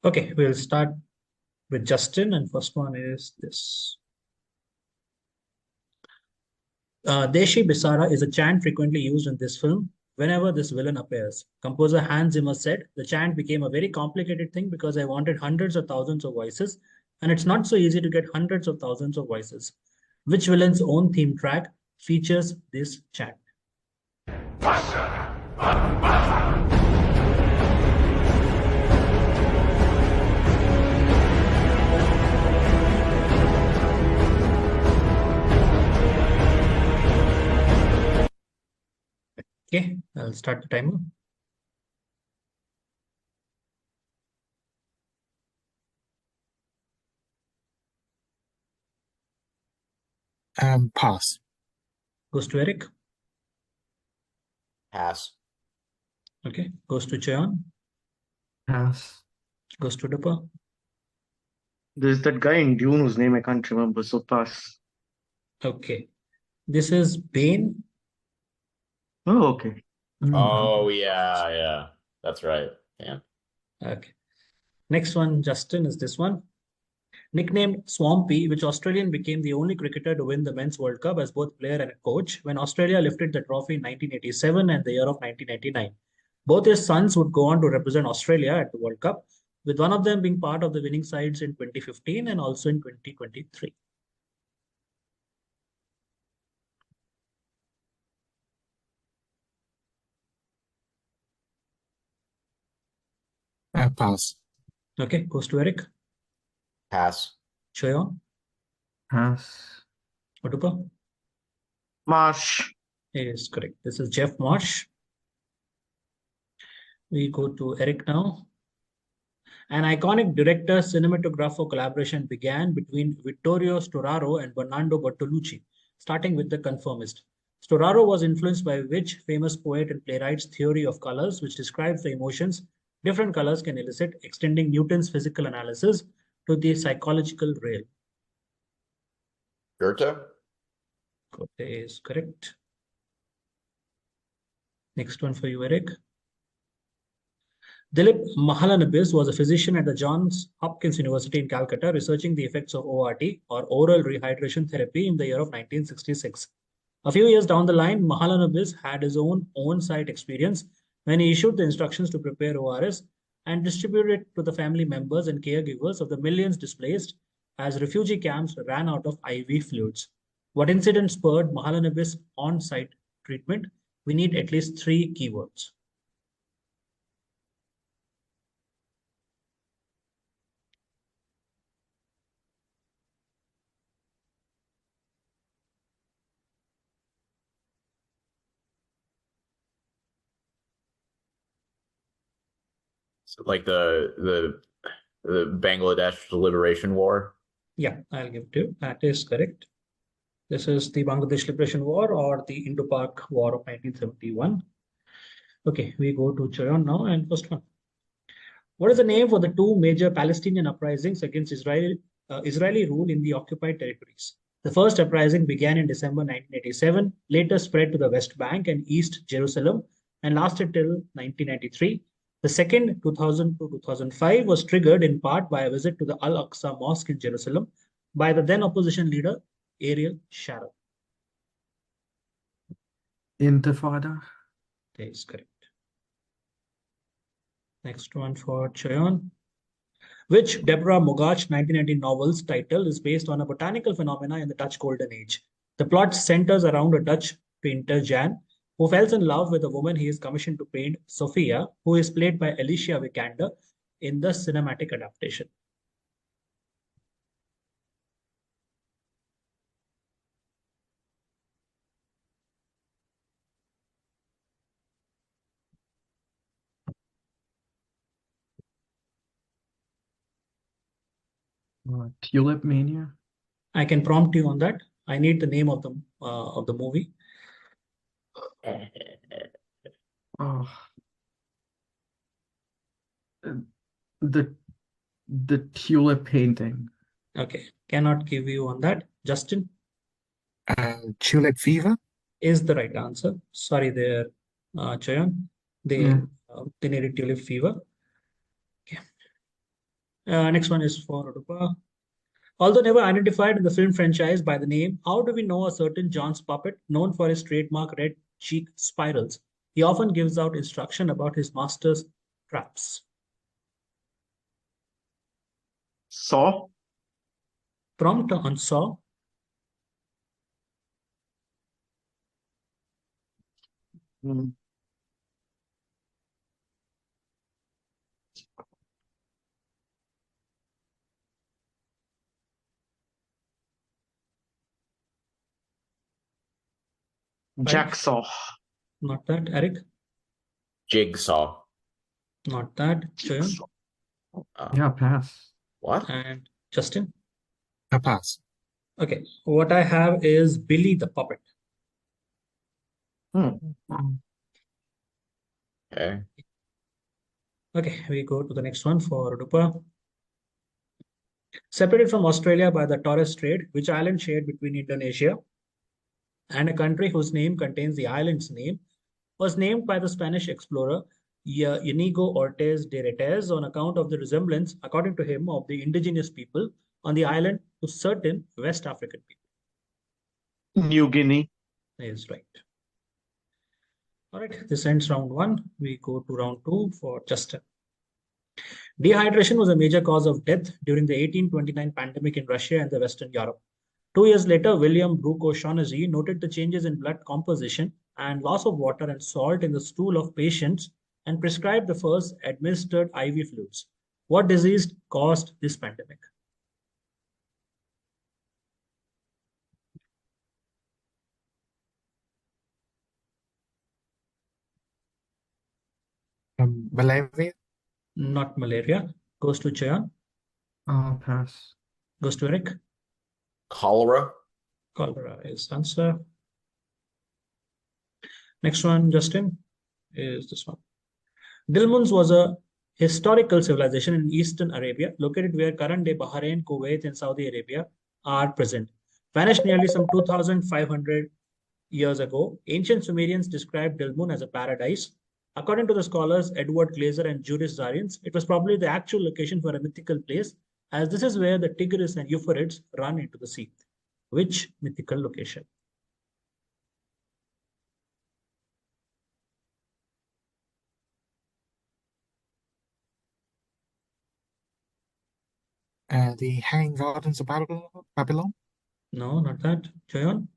Okay, we'll start with Justin, and first one is this. Deshi Bisara is a chant frequently used in this film whenever this villain appears. Composer Hans Zimmer said, the chant became a very complicated thing because I wanted hundreds of thousands of voices, and it's not so easy to get hundreds of thousands of voices. Which villain's own theme track features this chant? Okay, I'll start the timer. Pass. Goes to Eric. Pass. Okay, goes to Choyon. Pass. Goes to Udupa. There's that guy in Dune whose name I can't remember, so pass. Okay, this is Bane. Oh, okay. Oh, yeah. That's right. Yeah. Okay. Next one, Justin, is this one. Nicknamed Swampy, which Australian became the only cricketer to win the Men's World Cup as both player and coach when Australia lifted the trophy in 1987 and the year of 1999. Both his sons would go on to represent Australia at the World Cup, with one of them being part of the winning sides in 2015 and also in 2023. Pass. Okay, goes to Eric. Pass. Choyon. Pass. Udupa. Marsh. Is correct. This is Jeff Marsh. We go to Eric now. An iconic director-cinematographer collaboration began between Vittorio Storaro and Bernardo Bertolucci, starting with The Conformist. Storaro was influenced by which famous poet and playwright's theory of colors, which describes the emotions different colors can elicit, extending Newton's physical analysis to the psychological realm? Goethe. Goethe is correct. Next one for you, Eric. Dilip Mahalanobis was a physician at the Johns Hopkins University in Calcutta researching the effects of ORT, or oral rehydration therapy, in the year of 1966. A few years down the line, Mahalanobis had his own on-site experience when he issued the instructions to prepare ORS and distribute it to the family members and caregivers of the millions displaced as refugee camps ran out of IV fluids. What incident spurred Mahalanobis' on-site treatment? We need at least 3 keywords. So like the Bangladesh Liberation War. Yeah, I'll give it to you. That is correct. This is the Bangladesh Liberation War, or the Indo-Pak War of 1971. Okay, we go to Choyon now, and first one. What is the name for the 2 major Palestinian uprisings against Israeli rule in the occupied territories? The first uprising began in December 1987, later spread to the West Bank and East Jerusalem, and lasted till 1993. The second, 2000 to 2005, was triggered in part by a visit to the Al-Aqsa Mosque in Jerusalem by the then opposition leader, Ariel Sharon. Intifada. That is correct. Next one for Choyon. Which Deborah Mogach 1919 novel's title is based on a botanical phenomena in the Dutch Golden Age? The plot centers around a Dutch painter, Jan, who falls in love with a woman he is commissioned to paint, Sophia, who is played by Alicia Vikander in the cinematic adaptation. Tulip Mania. I can prompt you on that. I need the name of the movie. Oh. The tulip painting. Okay, cannot give you on that. Justin? Tulip Fever. Is the right answer. Sorry there, Choyon. They needed tulip fever. Okay. Next one is for Udupa. Although never identified in the film franchise by the name, how do we know a certain John's puppet, known for his trademark red cheek spirals? He often gives out instruction about his master's traps. Saw. Prompt on Saw. Hmm. Jacksaw. Not that. Eric? Jigsaw. Not that. Choyon? Yeah, pass. What? And Justin? A pass. Okay. What I have is Billy the Puppet. Okay. Okay, we go to the next one for Udupa. Separated from Australia by the Torres Strait, which island shared between Indonesia and a country whose name contains the island's name, was named by the Spanish explorer Inigo Ortiz de Retes on account of the resemblance, according to him, of the indigenous people on the island to certain West African people. New Guinea. Is right. All right, this ends round one. We go to round two for Justin. Dehydration was a major cause of death during the 1829 pandemic in Russia and the Western Europe. 2 years later, William Brooke O'Shaughnessy noted the changes in blood composition and loss of water and salt in the stool of patients and prescribed the first administered IV fluids. What disease caused this pandemic? Malaria. Not malaria. Goes to Choyon. Pass. Goes to Eric. Cholera. Cholera is answer. Next one, Justin, is this one. Dilmun's was a historical civilization in Eastern Arabia, located where current-day Bahrain, Kuwait, and Saudi Arabia are present. Vanished nearly some 2,500 years ago, ancient Sumerians described Dilmun as a paradise. According to the scholars Edward Glaser and Juris Zarians, it was probably the actual location for a mythical place, as this is where the Tigris and Euphrates run into the sea. Which mythical location? The Hanging Gardens of Babylon. No, not that. Choyon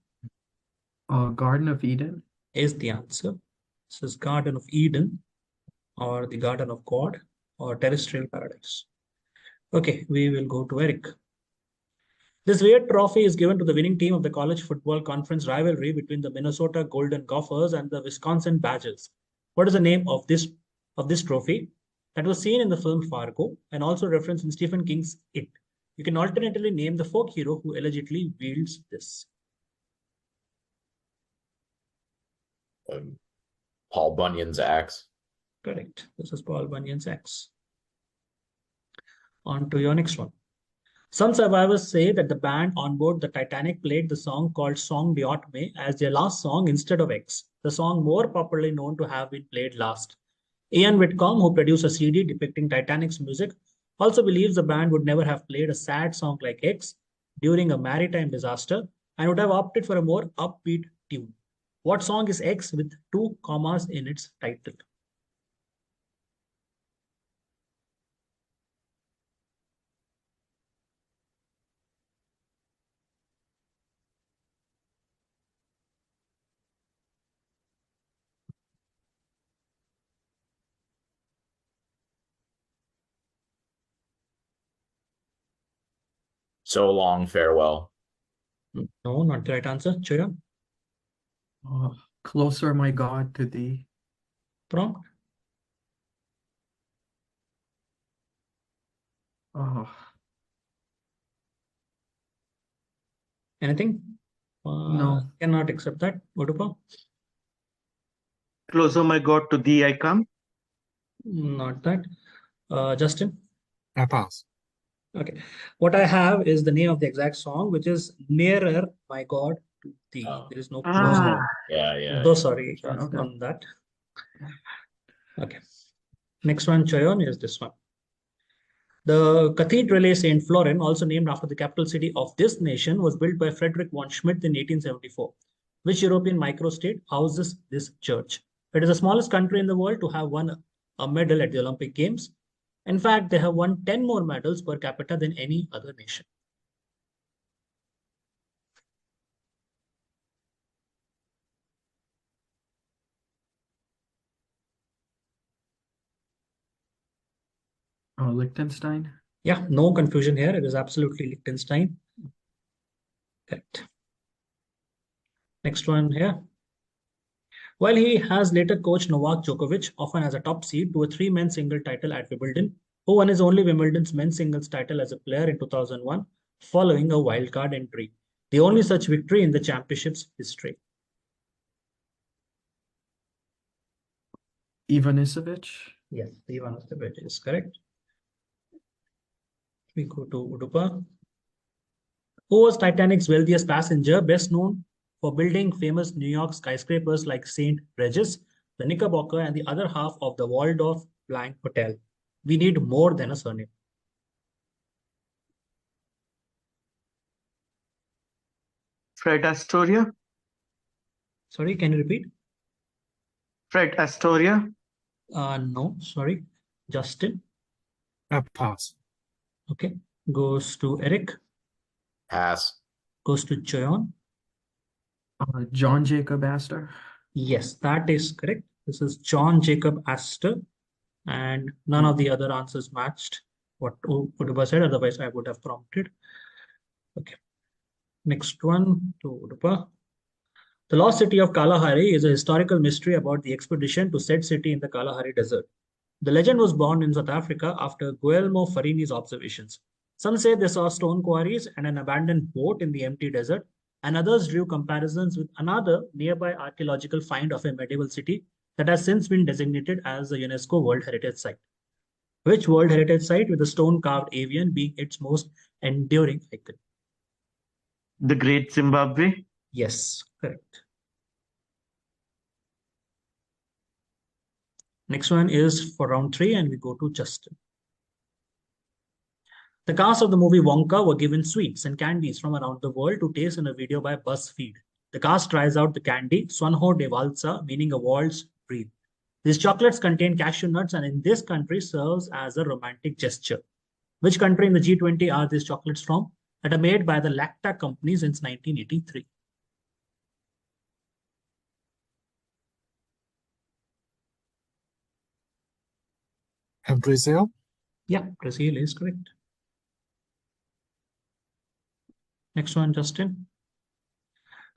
Garden of Eden. is the answer. This is Garden of Eden, or the Garden of God, or Terrestrial Paradise. Okay, we will go to Eric. This weird trophy is given to the winning team of the college football conference rivalry between the Minnesota Golden Gophers and the Wisconsin Badgers. What is the name of this trophy that was seen in the film Fargo and also referenced in Stephen King's It? You can alternatively name the folk hero who allegedly wields this. Paul Bunyan's axe. Correct. This is Paul Bunyan's axe. On to your next one. Some survivors say that the band on board the Titanic played the song called Song d'Automne as their last song instead of X, the song more popularly known to have been played last. Ian Whitcomb, who produced a CD depicting Titanic's music, also believes the band would never have played a sad song like X during a maritime disaster and would have opted for a more upbeat tune. What song is X with 2 commas in its title? So long, farewell. No, not the right answer. Choyon, Closer, my God, to thee. prompt. Anything? No. Cannot accept that. Udupa? Closer, my God, to thee I come. Not that. Justin? A pass. Okay. What I have is the name of the exact song, which is Nearer, My God, to Thee. Oh. There is no Ah. Yeah. Though sorry Okay. on that. Okay. Next one, Choyon, is this one. The Cathedrale St. Florent, also named after the capital city of this nation, was built by Frederick von Schmidt in 1874. Which European microstate houses this church? It is the smallest country in the world to have won a medal at the Olympic Games. In fact, they have won 10 more medals per capita than any other nation. Oh, Liechtenstein. Yeah, no confusion here. It is absolutely Liechtenstein. Correct. Next one here. While he has later coached Novak Djokovic, often as a top seed, to a three-man single title at Wimbledon, who won his only Wimbledon's men's singles title as a player in 2001, following a wildcard entry. The only such victory in the championship's history. Ivanisevic. Yes, Ivan Ostapic is correct. We go to Udupa. Who was Titanic's wealthiest passenger, best known for building famous New York skyscrapers like St. Regis, the Knickerbocker, and the other half of the Waldorf Blank Hotel? We need more than a surname. Fred Astoria? Sorry, can you repeat? Fred Astoria? No, sorry. Justin. Pass. Okay. Goes to Eric. Pass. Goes to Choyon. John Jacob Astor. Yes, that is correct. This is John Jacob Astor. And none of the other answers matched what Udupa said. Otherwise, I would have prompted. Okay. Next one to Udupa. The lost city of Kalahari is a historical mystery about the expedition to said city in the Kalahari Desert. The legend was born in South Africa after Guillermo Farini's observations. Some say they saw stone quarries and an abandoned boat in the empty desert, and others drew comparisons with another nearby archaeological find of a medieval city that has since been designated as a UNESCO World Heritage Site. Which World Heritage Site, with the stone-carved avian being its most enduring icon? The Great Zimbabwe? Yes, correct. Next one is for round 3, and we go to Justin. The cast of the movie Wonka were given sweets and candies from around the world to taste in a video by BuzzFeed. The cast tries out the candy, Swanho de Valsa, meaning a waltz breathe. These chocolates contain cashew nuts and in this country serves as a romantic gesture. Which country in the G20 are these chocolates from that are made by the Lacta company since 1983? Brazil. Yeah, Brazil is correct. Next one, Justin.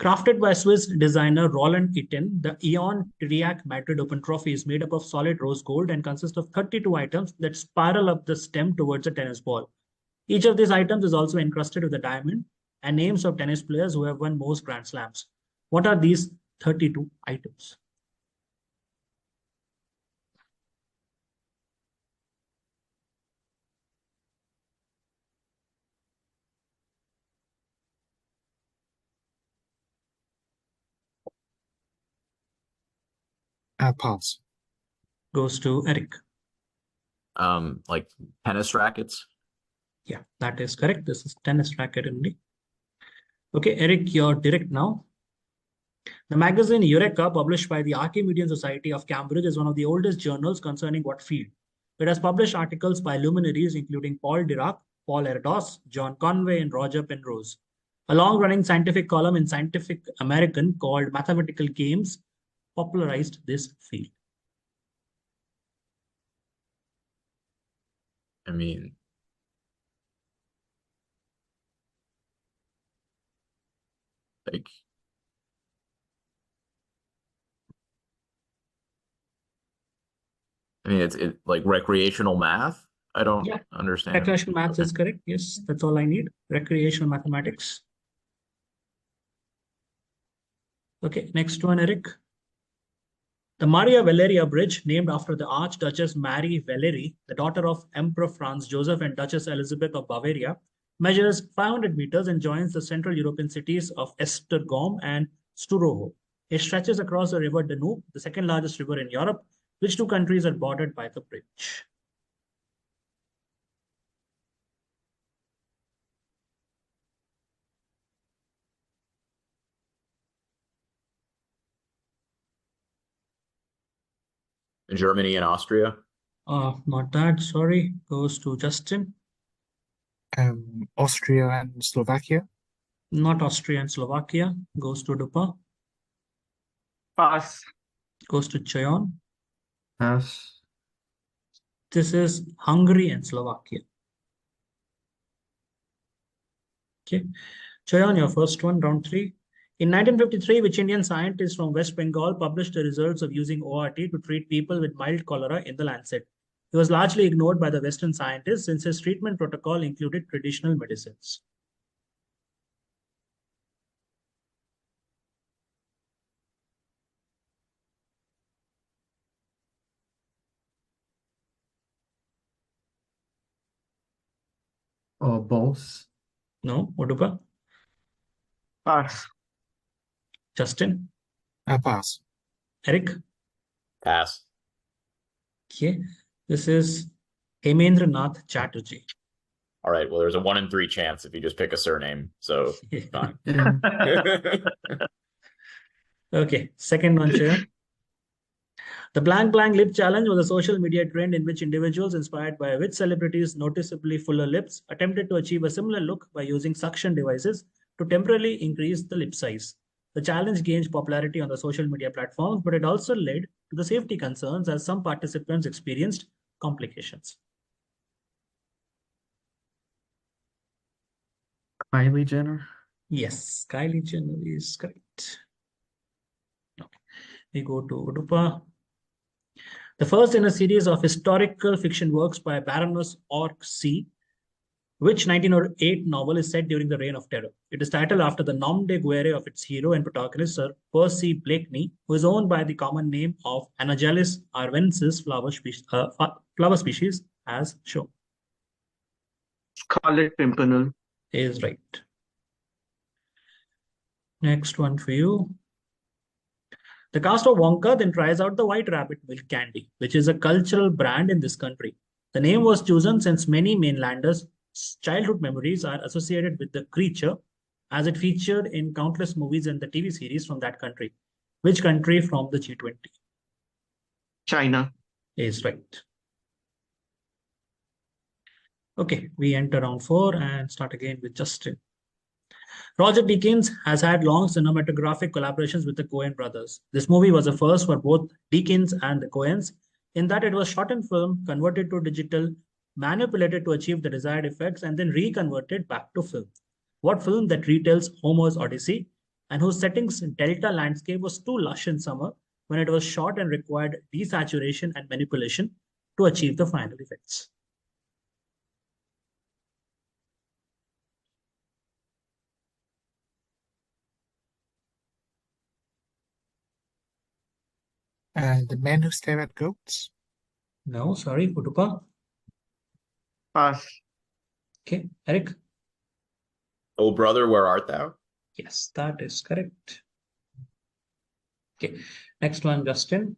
Crafted by Swiss designer Roland Itten, the Eon Tiriac Madrid Open Trophy is made up of solid rose gold and consists of 32 items that spiral up the stem towards a tennis ball. Each of these items is also encrusted with a diamond and names of tennis players who have won most Grand Slams. What are these 32 items? Pass. Goes to Eric. Like tennis rackets. Yeah, that is correct. This is tennis racket only. Okay, Eric, you're direct now. The magazine Eureka, published by the Archimedean Society of Cambridge, is one of the oldest journals concerning what field? It has published articles by luminaries including Paul Dirac, Paul Erdos, John Conway, and Roger Penrose. A long-running scientific column in Scientific American called Mathematical Games popularized this field. I mean, like, it's like recreational math. I don't Yeah. understand. Recreational maths Okay. is correct. Yes, that's all I need. Recreational mathematics. Okay, next one, Eric. The Maria Valeria Bridge, named after the Archduchess Marie Valerie, the daughter of Emperor Franz Joseph and Duchess Elizabeth of Bavaria, measures 500 meters and joins the Central European cities of Esztergom and Sturovo. It stretches across the river Danube, the second largest river in Europe, Which two countries are bordered by the bridge? Germany and Austria. Not that, sorry. Goes to Justin. Austria and Slovakia. Not Austria and Slovakia. Goes to Udupa. Pass. Goes to Choyon. Pass. This is Hungary and Slovakia. Okay. Choyon, your first one, round 3. In 1953, which Indian scientist from West Bengal published the results of using ORT to treat people with mild cholera in the Lancet? He was largely ignored by the Western scientists since his treatment protocol included traditional medicines. Oh, both. No, Udupa? Pass. Justin? Pass. Eric? Pass. Okay. This is Hemendranath Chatterjee. All right. Well, there's a 1 in 3 chance if you just pick a surname. So fine. Yeah. Okay. Second one, Chair. The blank blank lip challenge was a social media trend in which individuals inspired by which celebrities noticeably fuller lips attempted to achieve a similar look by using suction devices to temporarily increase the lip size. The challenge gained popularity on the social media platforms, but it also led to the safety concerns as some participants experienced complications. Kylie Jenner. Yes, Kylie Jenner is correct. Okay. We go to Udupa. The first in a series of historical fiction works by Baroness Orczy, which 1908 novel is set during the Reign of Terror. It is titled after the nom de guerre of its hero and protagonist, Sir Percy Blakeney, who is owned by the common name of Anagallis arvensis flower species, as shown. Scarlet Pimpernel. Is right. Next one for you. The cast of Wonka then tries out the White Rabbit milk candy, which is a cultural brand in this country. The name was chosen since many mainlanders' childhood memories are associated with the creature, as it featured in countless movies and the TV series from that country. Which country from the G20? China. Is right. Okay, we enter round 4 and start again with Justin. Roger Deakins has had long cinematographic collaborations with the Coen brothers. This movie was a first for both Deakins and the Coens, in that it was shot in film, converted to digital, manipulated to achieve the desired effects, and then reconverted back to film. What film that retells Homer's Odyssey, and whose settings delta landscape was too lush in summer when it was shot and required desaturation and manipulation to achieve the final effects? The Men Who Stare at Goats. No, sorry, Udupa. Pass. Okay, Eric. Oh, brother, where art thou? Yes, that is correct. Okay, next one, Justin.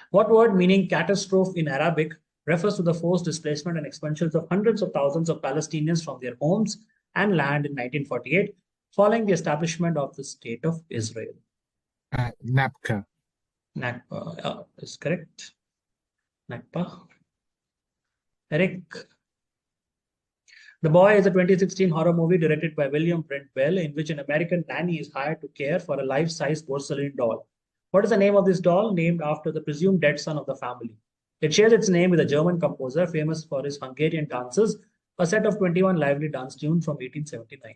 What word meaning catastrophe in Arabic refers to the forced displacement and expulsions of hundreds of thousands of Palestinians from their homes and land in 1948, following the establishment of the State of Israel? Nakba. Nakba is correct. Nakba. Eric. The Boy is a 2016 horror movie directed by William Brent Bell, in which an American nanny is hired to care for a life-size porcelain doll. What is the name of this doll, named after the presumed dead son of the family? It shares its name with a German composer famous for his Hungarian dances, a set of 21 lively dance tunes from 1879.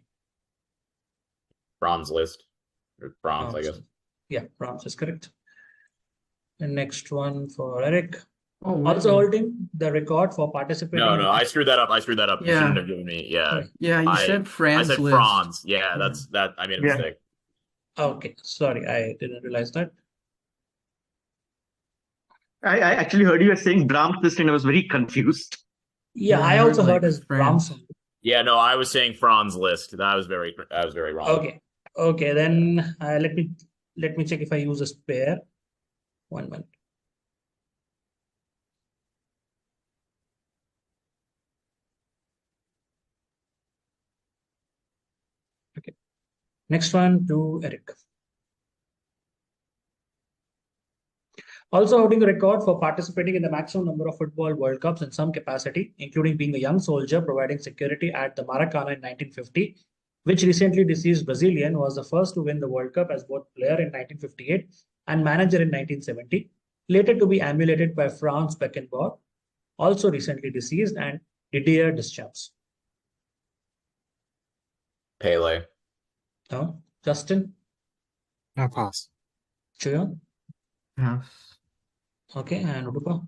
Bronze list. Or bronze, I guess. Yeah, bronze is correct. And next one for Eric. Oh, wait a Also minute. holding the record for participating. No, I screwed that up. You Yeah. shouldn't have given me. Yeah. Sorry. Yeah, you I said Franz said Liszt. Franz. Yeah, that's that. I made a Yeah. mistake. Okay, sorry, I didn't realize that. I actually heard you were saying Brahms list and I was very confused. Yeah, Yeah, I I also heard, heard like, as France. Brahms. Yeah, no, I was saying Franz list. That was very wrong. Okay. Then let me check if I use a spare. 1 minute. Next one to Eric. Also holding the record for participating in the maximum number of football World Cups in some capacity, including being a young soldier providing security at the Maracana in 1950, which recently deceased Brazilian was the first to win the World Cup as both player in 1958 and manager in 1970, later to be emulated by Franz Beckenbauer, also recently deceased, and Didier Deschamps. Pele. No? Justin? Pass. Choyon? Pass. Okay, and Udupa?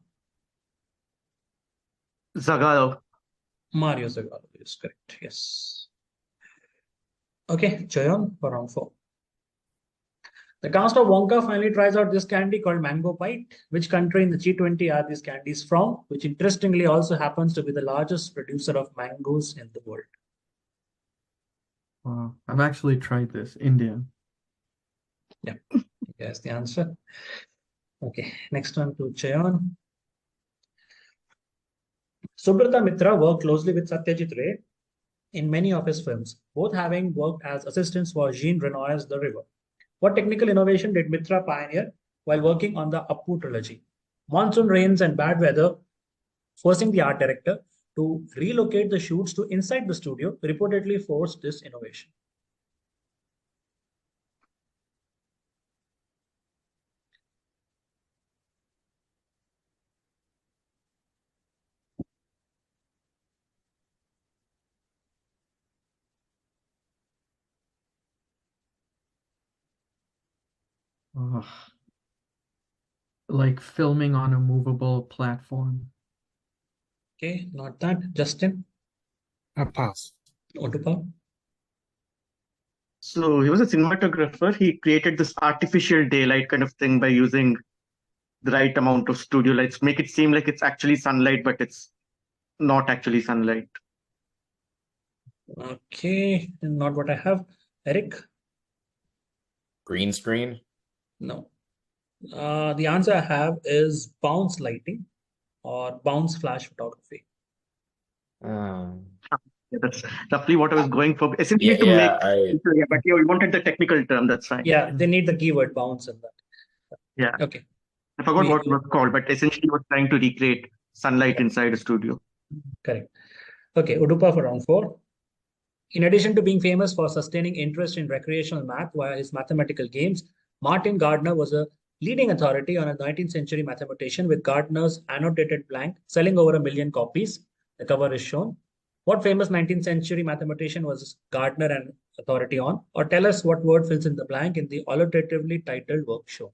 Zagallo. Mario Zagallo is correct. Yes. Okay, Choyon for round 4. The cast of Wonka finally tries out this candy called Mango Bite. Which country in the G20 are these candies from? Which interestingly also happens to be the largest producer of mangoes in the world. I've actually tried this. India. Yeah, that's the answer. Okay, next one to Choyon. Subrata Mitra worked closely with Satyajit Ray in many of his films, both having worked as assistants for Jean Renoir's The River. What technical innovation did Mitra pioneer while working on the Appu trilogy? Monsoon rains and bad weather, forcing the art director to relocate the shoots to inside the studio, reportedly forced this innovation. Ugh. Like filming on a movable platform. Okay, not that. Justin? Pass. Udupa? So he was a cinematographer. He created this artificial daylight kind of thing by using the right amount of studio lights, make it seem like it's actually sunlight, but it's not actually sunlight. Okay, not what I have. Eric? Green screen. No. The answer I have is bounce lighting or bounce flash photography. Yeah, that's roughly what I was going for. Essentially, Yeah, to yeah, make. I Yeah, but you wanted the technical term. That's fine. Yeah, they need the keyword bounce in that. Yeah, Okay. I forgot We, what it was called, but essentially, he was trying to recreate sunlight inside a studio. correct. Okay, Udupa for round 4. In addition to being famous for sustaining interest in recreational math via his mathematical games, Martin Gardner was a leading authority on a 19th century mathematician with Gardner's annotated blank selling over 1 million copies. The cover is shown. What famous 19th century mathematician was Gardner an authority on? Or tell us what word fills in the blank in the alliteratively titled work shown.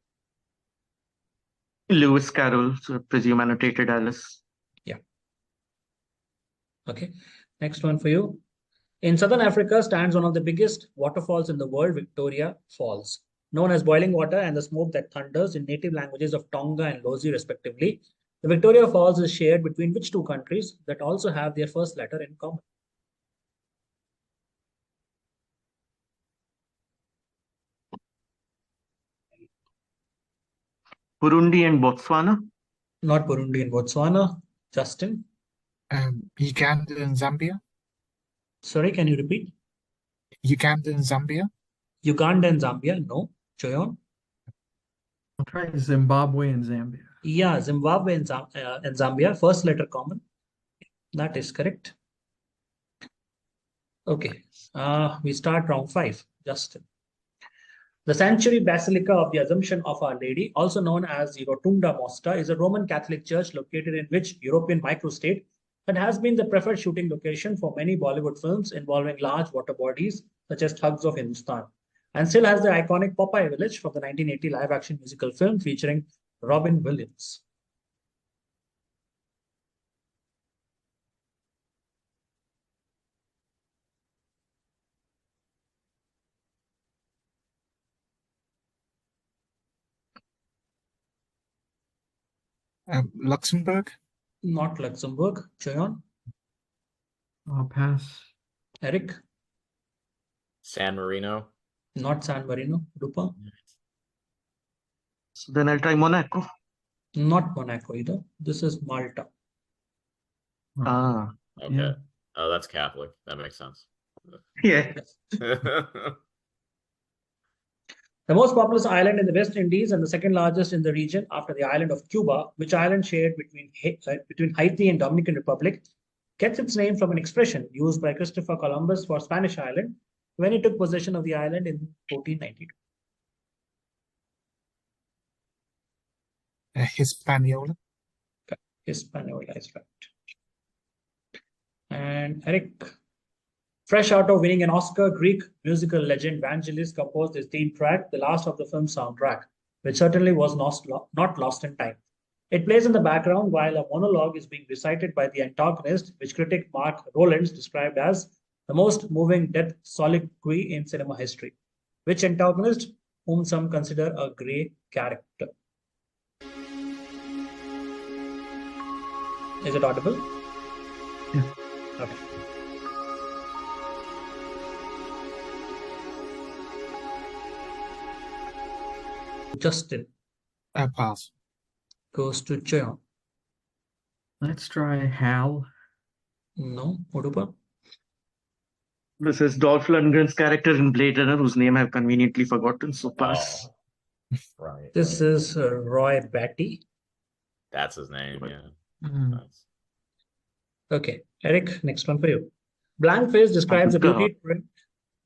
Lewis Carroll, so I presume annotated Alice. Yeah. Okay. Next one for you. In southern Africa stands one of the biggest waterfalls in the world, Victoria Falls, known as boiling water and the smoke that thunders in native languages of Tonga and Lozi, respectively. The Victoria Falls is shared between which two countries that also have their first letter in common? Burundi and Botswana. Not Burundi and Botswana. Justin? Uganda and Zambia. Sorry, can you repeat? Uganda and Zambia. Uganda and Zambia? No. Choyon? I'll try Zimbabwe and Zambia. Yeah, Zimbabwe and Zambia, first letter common. That is correct. Okay, we start round 5. Justin. The Sanctuary Basilica of the Assumption of Our Lady, also known as the Rotunda Mostra, is a Roman Catholic church located in which European microstate that has been the preferred shooting location for many Bollywood films involving large water bodies such as Thugs of Hindustan, and still has the iconic Popeye Village from the 1980 live-action musical film featuring Robin Williams. Luxembourg. Not Luxembourg. Choyon? I'll pass. Eric? San Marino. Not San Marino. Udupa? So then I'll try Monaco. Not Monaco either. This is Malta. Ah, Okay. Yeah. Oh, that's Catholic. That makes sense. yeah. Yes. The most populous island in the West Indies and the second largest in the region after the island of Cuba, which island shared between Haiti and Dominican Republic, gets its name from an expression used by Christopher Columbus for Spanish island when he took possession of the island in 1492. Hispaniola. Hispaniola is right. And Eric, fresh out of winning an Oscar, Greek musical legend Vangelis composed his theme track, the last of the film soundtrack, which certainly was not lost in time. It plays in the background while a monologue is being recited by the antagonist, which critic Mark Rowlands described as the most moving death soliloquy in cinema history. Which antagonist, whom some consider a grey character? Is it audible? Yeah. Okay. Justin Pass. goes to Choyon. Let's try Hal. No, Udupa. This is Dolph Lundgren's character in Blade Runner, whose name I've conveniently forgotten, so pass. Oh, right. This is Roy Batty. That's his name. Yeah. Mm. Nice. Okay, Eric, next one for you. Blank Face describes a beauty trend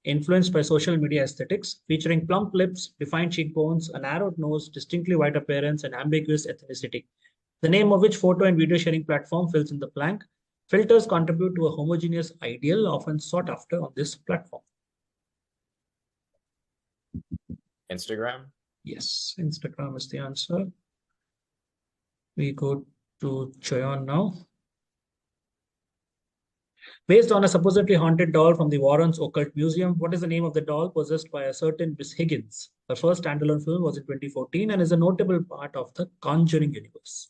influenced by social media aesthetics, featuring plump lips, defined cheekbones, a narrowed nose, distinctly white appearance, and ambiguous ethnicity. The name of which photo and video sharing platform fills in the blank. Filters contribute to a homogeneous ideal often sought after on this platform. Instagram. Yes, Instagram is the answer. We go to Choyon now. Based on a supposedly haunted doll from the Warrens Occult Museum, what is the name of the doll possessed by a certain Miss Higgins? Her first standalone film was in 2014 and is a notable part of the Conjuring universe.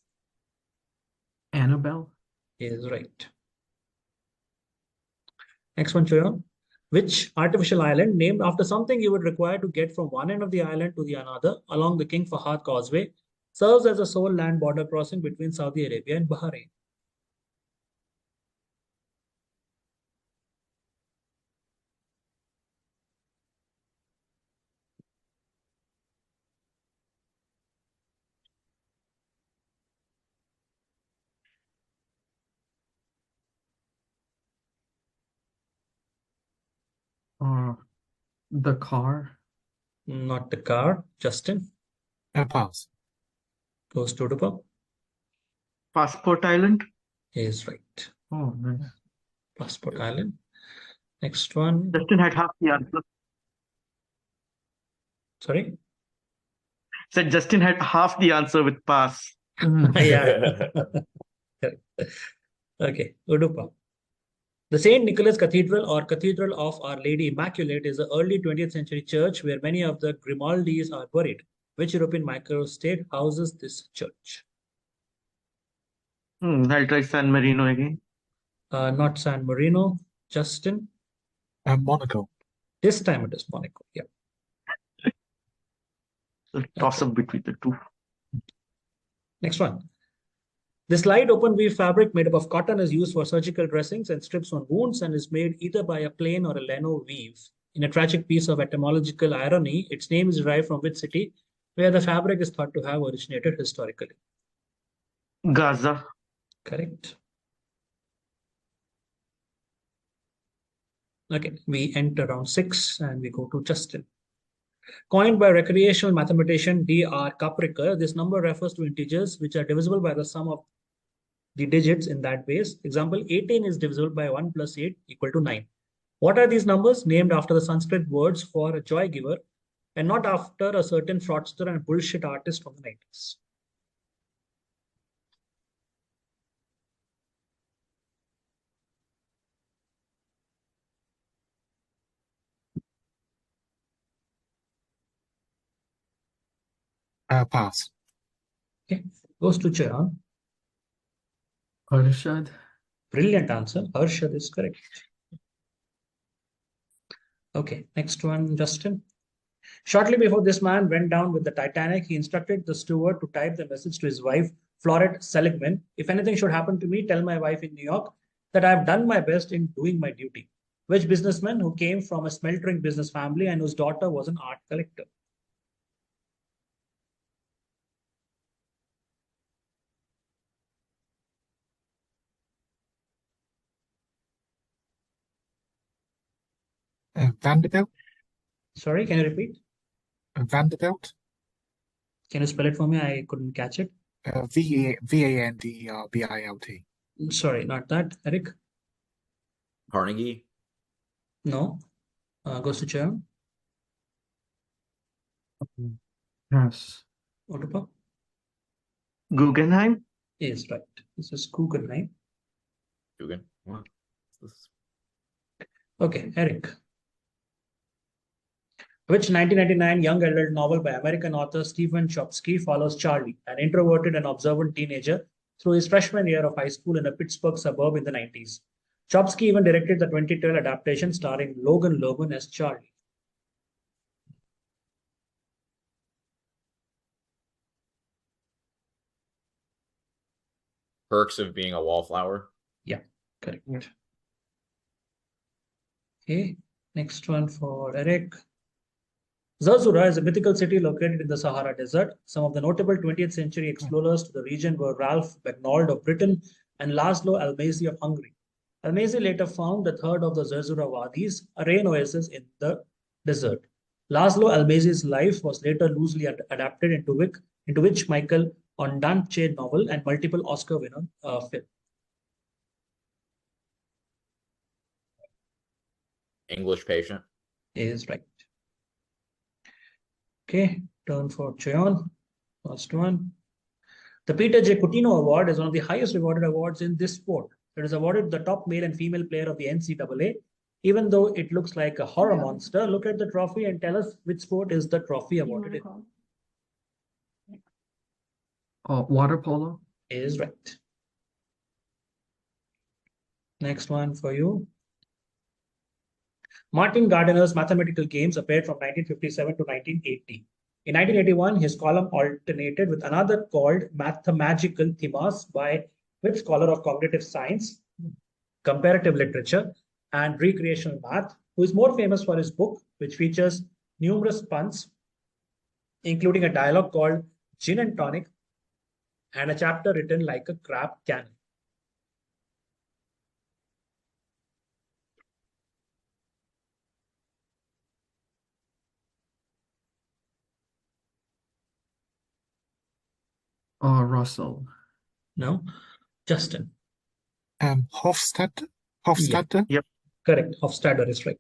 Annabelle. Is right. Next one, Choyon. Which artificial island, named after something you would require to get from one end of the island to the another along the King Fahad Causeway, serves as a sole land border crossing between Saudi Arabia and Bahrain? The car. Not the car. Justin Pass. goes to Udupa. Passport Island. Is right. Oh, nice. Passport Island. Next one. Justin had half the answer. Sorry. Said Justin had half the answer with pass. Yeah. Okay. Udupa. The St. Nicholas Cathedral or Cathedral of Our Lady Immaculate is an early 20th century church where many of the Grimaldis are buried. Which European microstate houses this church? I'll try San Marino again. Not San Marino. Justin. Monaco. This time it is Monaco. Yeah. So toss up between the two. Next one. This light open weave fabric made up of cotton is used for surgical dressings and strips on wounds and is made either by a plain or a leno weave. In a tragic piece of etymological irony, its name is derived from which city where the fabric is thought to have originated historically? Gaza. Correct. Okay, we enter round 6 and we go to Justin. Coined by recreational mathematician D.R. Caprica, this number refers to integers which are divisible by the sum of the digits in that base. Example, 18 is divisible by 1 plus 8 equal to 9. What are these numbers? Named after the Sanskrit words for a joy giver and not after a certain fraudster and bullshit artist from the 90s. Pass. Okay, goes to Choyon. Arshad. Brilliant answer. Harshad is correct. Okay, next one, Justin. Shortly before this man went down with the Titanic, he instructed the steward to type the message to his wife, Florette Seligman. If anything should happen to me, tell my wife in New York that I have done my best in doing my duty. Which businessman who came from a smeltering business family and whose daughter was an art collector? Vanderbilt. Sorry, can you repeat? Vanderbilt. Can you spell it for me? I couldn't catch it. Vanderbilt. Sorry, not that. Eric? Carnegie. No. Goes to Choyon. Pass. Udupa Guggenheim. is right. This is Guggenheim. Dugan. What? This- Okay, Eric. Which 1999 young adult novel by American author Stephen Chbosky follows Charlie, an introverted and observant teenager, through his freshman year of high school in a Pittsburgh suburb in the 90s. Chbosky even directed the 2012 adaptation starring Logan Lerman as Charlie. Perks of Being a Wallflower. Yeah, correct. Okay, next one for Eric. Zerzura is a mythical city located in the Sahara Desert. Some of the notable 20th century explorers to the region were Ralph Bagnold of Britain and Laszlo Almasi of Hungary. Almasi later found the third of the Zerzura Wadis, a rain oasis in the desert. Laszlo Almasi's life was later loosely adapted into which Michael Ondaatje novel and multiple Oscar winner film. English Patient. Is right. Okay, turn for Choyon. First one. The Peter J. Coutinho Award is one of the highest rewarded awards in this sport. It is awarded to the top male and female player of the NCAA. Even though it looks like a horror monster, look at the trophy and tell us which sport is the trophy awarded in. Water polo. Is right. Next one for you. Martin Gardner's mathematical games appeared from 1957 to 1980. In 1981, his column alternated with another called Mathemagical Themas by which scholar of cognitive science, comparative literature, and recreational math, who is more famous for his book, which features numerous puns, including a dialogue called Gin and Tonic, and a chapter written like a crab cannon. Russell. No, Justin. Hofstadter. Correct. Hofstadter is right.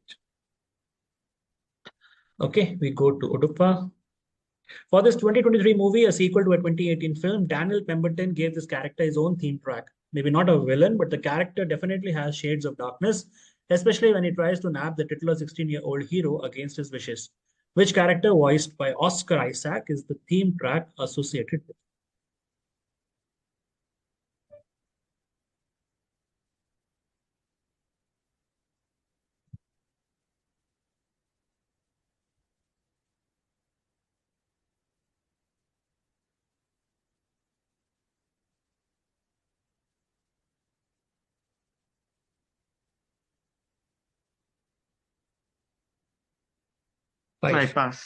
Okay, we go to Udupa. For this 2023 movie, a sequel to a 2018 film, Daniel Pemberton gave this character his own theme track. Maybe not a villain, but the character definitely has shades of darkness, especially when he tries to nab the titular 16-year-old hero against his wishes. Which character, voiced by Oscar Isaac, is the theme track associated with? I Five. pass.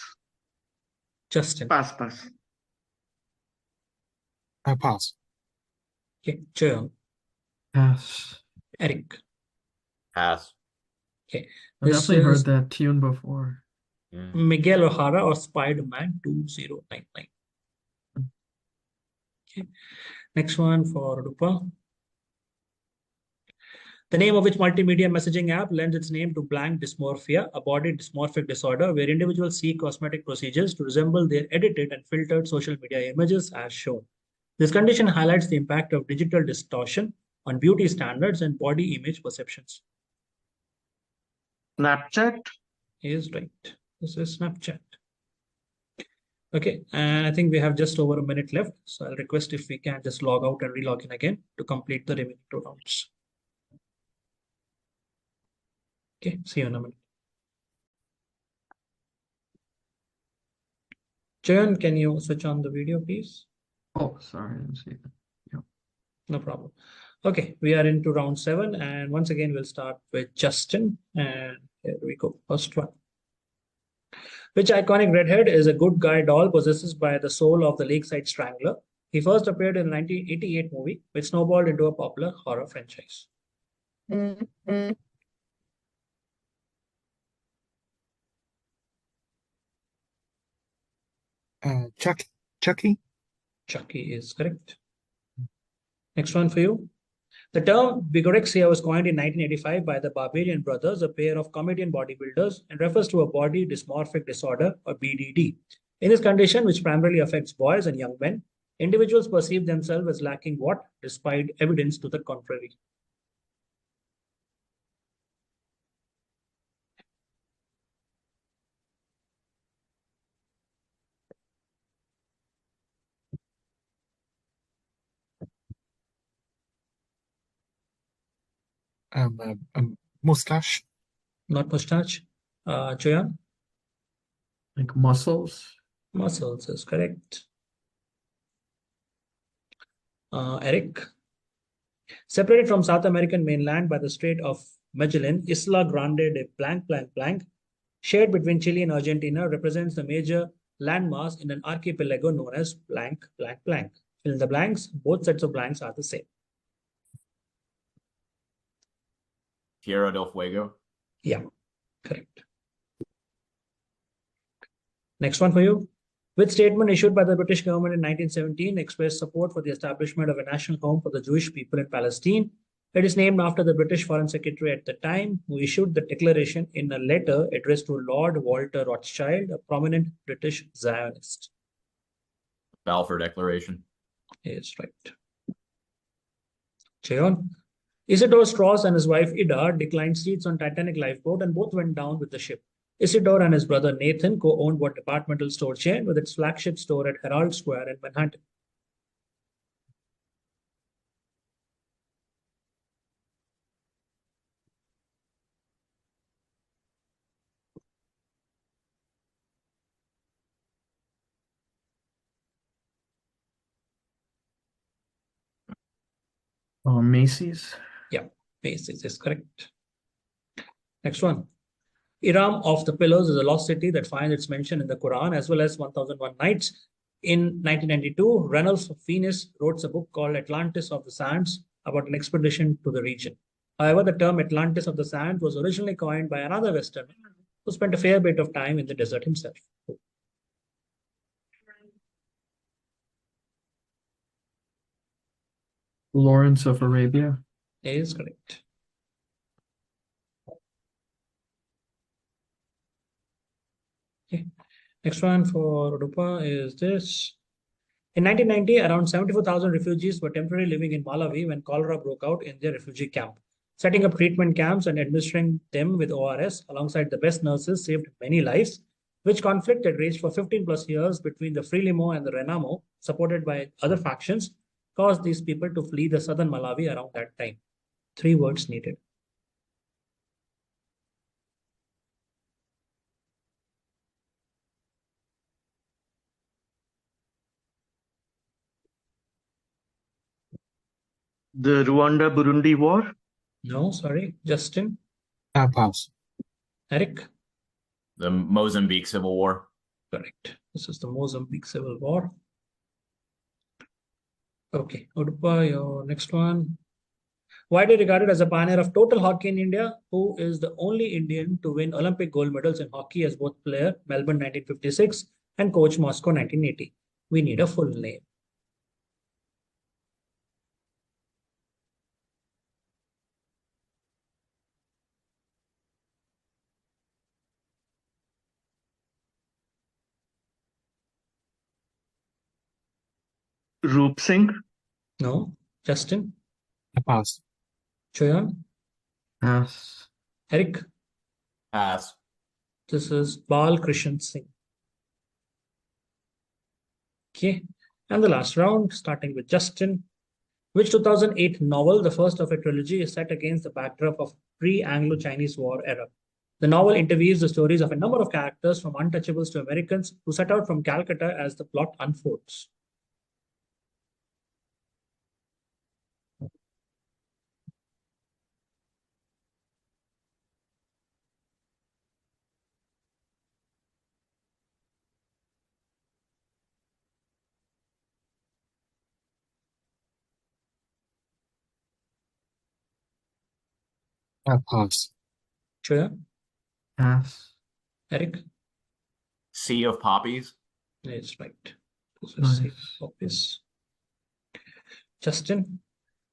Justin. Pass. Pass. Okay, Choyon. Pass. Eric. Pass. Okay. I've This definitely is heard that tune before. Miguel O'Hara or Spider-Man 2099. Okay. Next one for Udupa. The name of which multimedia messaging app lends its name to blank dysmorphia, a body dysmorphic disorder where individuals seek cosmetic procedures to resemble their edited and filtered social media images as shown. This condition highlights the impact of digital distortion on beauty standards and body image perceptions. Snapchat. Is right. This is Snapchat. Okay, and I think we have just over a minute left. So I'll request if we can just log out and relog in again to complete the remaining 2 rounds. Okay, see you in a minute. Choyon, can you switch on the video, please? Oh, sorry, I didn't see that. No problem. Okay, we are into round 7, and once again, we'll start with Justin. And here we go. First one. Which iconic redhead is a good guy doll possessed by the soul of the Lakeside Strangler? He first appeared in a 1988 movie, which snowballed into a popular horror franchise. Chucky. Chucky is correct. Next one for you. The term bigorexia was coined in 1985 by the Barbarian Brothers, a pair of comedian bodybuilders, and refers to a body dysmorphic disorder or BDD. In this condition, which primarily affects boys and young men, individuals perceive themselves as lacking what, despite evidence to the contrary. Mustache. Not mustache. Choyan? Like muscles. Muscles is correct. Eric? Separated from South American mainland by the Strait of Magellan, Isla Grande de blank blank blank, shared between Chile and Argentina, represents the major landmass in an archipelago known as blank blank blank. Fill in the blanks. Both sets of blanks are the same. Tierra del Fuego. Yeah, correct. Next one for you. Which statement issued by the British government in 1917 expressed support for the establishment of a national home for the Jewish people in Palestine? It is named after the British Foreign Secretary at the time, who issued the declaration in a letter addressed to Lord Walter Rothschild, a prominent British Zionist. Balfour Declaration. Is right. Choyon. Isidore Strauss and his wife Ida declined seats on Titanic lifeboat and both went down with the ship. Isidore and his brother Nathan co-owned what departmental store chain with its flagship store at Herald Square in Manhattan? Macy's. Yeah, Macy's is correct. Next one. Iram of the Pillars is a lost city that finds its mention in the Quran as well as 1001 Nights. In 1992, Ranulph Fiennes wrote a book called Atlantis of the Sands about an expedition to the region. However, the term Atlantis of the Sands was originally coined by another Westerner who spent a fair bit of time in the desert himself. Lawrence of Arabia. Is correct. Okay. Next one for Udupa is this. In 1990, around 74,000 refugees were temporarily living in Malawi when cholera broke out in their refugee camp. Setting up treatment camps and administering them with ORS alongside the best nurses saved many lives, which conflict had raged for 15 plus years between the Frelimo and the Renamo, supported by other factions, caused these people to flee the southern Malawi around that time. 3 words needed. The Rwanda-Burundi War. No, sorry. Justin? Pass. Eric? The Mozambique Civil War. Correct. This is the Mozambique Civil War. Okay, Udupa, your next one. Widely regarded as a pioneer of total hockey in India, who is the only Indian to win Olympic gold medals in hockey as both player Melbourne 1956 and coach Moscow 1980. We need a full name. Roop Singh. No. Justin? Pass. Choyan? Pass. Eric? Pass. This is Bal Krishan Singh. Okay. And the last round, starting with Justin. Which 2008 novel, the first of a trilogy, is set against the backdrop of pre-Anglo-Chinese War era? The novel interweaves the stories of a number of characters from untouchables to Americans who set out from Calcutta as the plot unfolds. Pass. Choya? Pass. Eric? Sea of Poppies. Is right. This is Nice. obvious. Justin.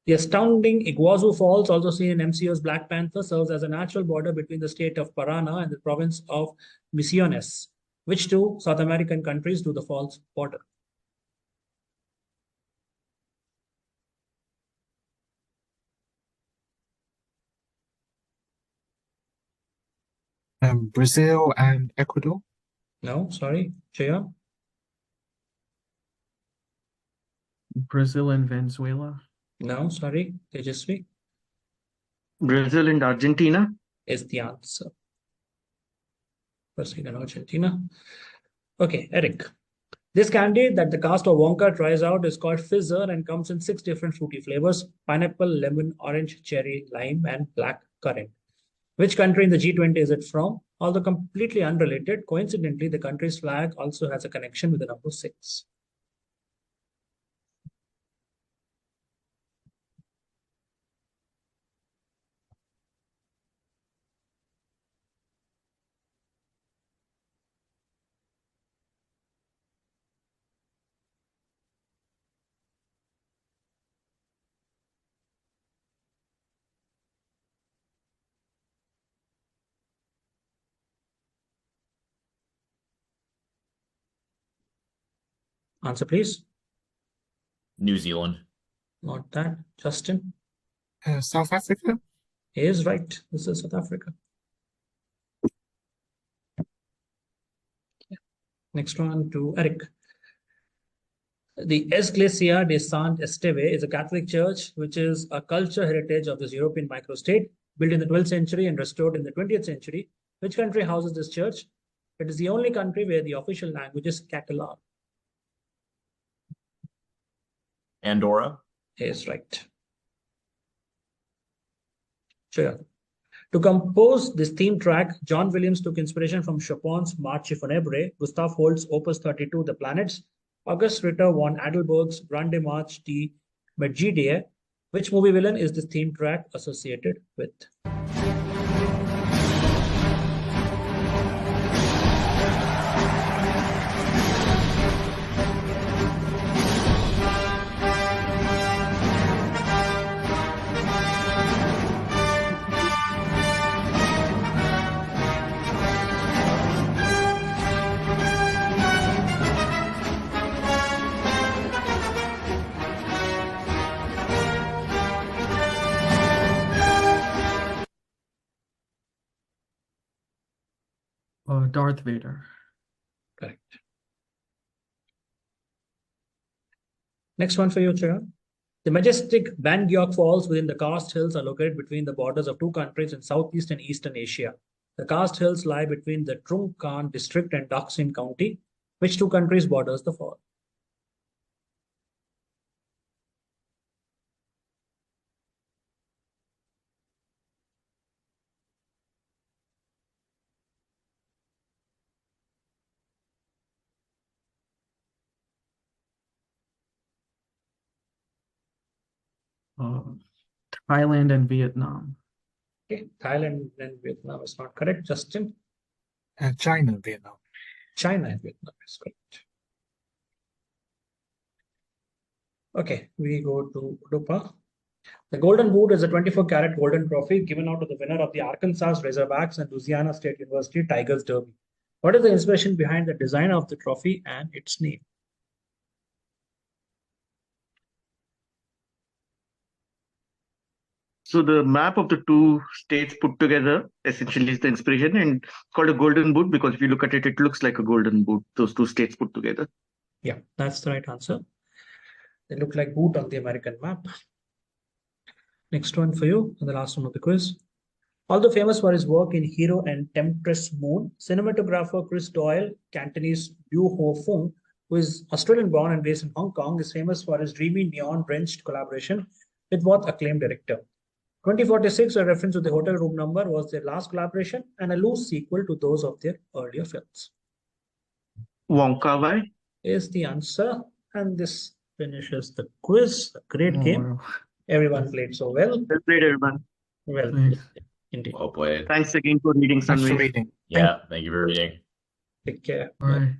The astounding Iguazu Falls, also seen in MCO's Black Panther, serves as a natural border between the state of Parana and the province of Misiones. Which two South American countries do the falls border? Brazil and Ecuador. No, sorry. Choyon? Brazil and Venezuela. No, sorry. Thejaswi Brazil and Argentina. is the answer. Brazil and Argentina. Okay, Eric. This candy that the cast of Wonka tries out is called Fizzer and comes in 6 different fruity flavors: pineapple, lemon, orange, cherry, lime, and black currant. Which country in the G20 is it from? Although completely unrelated, coincidentally, the country's flag also has a connection with the number 6. Answer, please. New Zealand. Not that. Justin South Africa. is right. This is South Africa. Next one to Eric. The Iglesia de Sant Esteve is a Catholic church which is a cultural heritage of this European microstate, built in the 12th century and restored in the 20th century. Which country houses this church? It is the only country where the official language is Catalan. Andorra. Is right. Sure. To compose this theme track, John Williams took inspiration from Chopin's Marche Funèbre, Gustav Holst's Opus 32, The Planets, August Ritter von Adelberg's Grande Marche di Mukherjee. Which movie villain is this theme track associated with? Darth Vader. Correct. Next one for you, Choyon. The majestic Bangyok Falls within the Karst Hills are located between the borders of 2 countries in Southeast and Eastern Asia. The Karst Hills lie between the Trung Khan district and Daksin County. Which 2 countries borders the fall? Thailand and Vietnam. Okay, Thailand and Vietnam is not correct. Justin? China, Vietnam. China and Vietnam is correct. Okay, we go to Udupa. The Golden Boot is a 24-karat golden trophy given out to the winner of the Arkansas Razorbacks and Louisiana State University Tigers Derby. What is the inspiration behind the design of the trophy and its name? So the map of the 2 states put together essentially is the inspiration, and it's called a golden boot because if you look at it, it looks like a golden boot, those 2 states put together. Yeah, that's the right answer. They look like boot on the American map. Next one for you, and the last one of the quiz. Although famous for his work in Hero and Temptress Moon, cinematographer Chris Doyle, Cantonese Liu Ho Fung, who is Australian-born and based in Hong Kong, is famous for his dreamy neon-drenched collaboration with what acclaimed director? 2046, a reference to the hotel room number, was their last collaboration and a loose sequel to those of their earlier films. Wong Kar-wai is the answer, and this finishes the quiz. A great game. Wow. Everyone played so well. Well played, everyone. Well, Thanks. indeed. Well played. Thanks again for reading, Thanks for Sanveer. reading. Yeah, thank you for reading. Take care. All right.